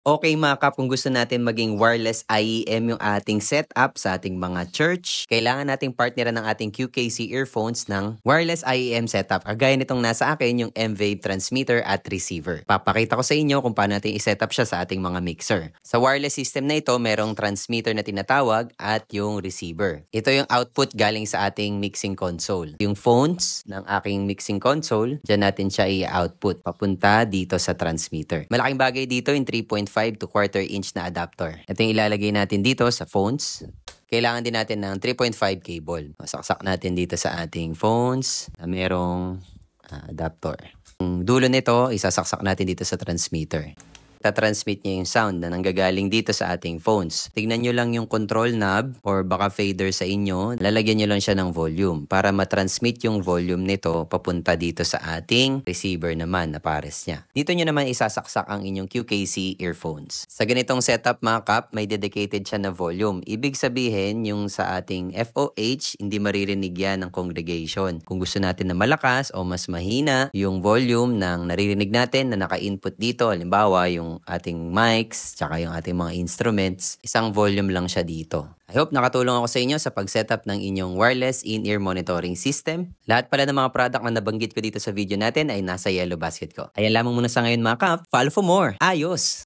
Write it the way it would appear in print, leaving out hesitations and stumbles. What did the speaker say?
Okay mga kap, kung gusto natin maging wireless IEM yung ating setup sa ating mga church, kailangan nating partneran ng ating QKC earphones ng wireless IEM setup. Kagaya nitong nasa akin, yung M-Wave transmitter at receiver. Papakita ko sa inyo kung paano natin isetup siya sa ating mga mixer. Sa wireless system na ito, merong transmitter na tinatawag at yung receiver. Ito yung output galing sa ating mixing console. Yung phones ng aking mixing console, dyan natin siya i-output papunta dito sa transmitter. Malaking bagay dito yung 3.5 to quarter inch na adapter. Ito yung ilalagay natin dito sa phones. Kailangan din natin ng 3.5 cable. Saksak natin dito sa ating phones na merong adapter. Yung dulo nito, isasaksak natin dito sa transmitter. Tatransmit niya yung sound na nanggagaling dito sa ating phones. Tignan nyo lang yung control knob or baka fader sa inyo. Lalagyan nyo lang siya ng volume para matransmit yung volume nito papunta dito sa ating receiver naman na pares niya. Dito nyo naman isasaksak ang inyong QKC earphones. Sa ganitong setup mga kap, may dedicated siya na volume. Ibig sabihin yung sa ating FOH, hindi maririnig yan ng congregation. Kung gusto natin na malakas o mas mahina yung volume ng naririnig natin na naka-input dito, halimbawa yung ating mics, tsaka yung ating mga instruments, isang volume lang siya dito. I hope nakatulong ako sa inyo sa pag-setup ng inyong wireless in-ear monitoring system. Lahat pala ng mga product na nabanggit ko dito sa video natin ay nasa yellow basket ko. Ayan lamang muna sa ngayon mga kap. Follow for more. Ayos!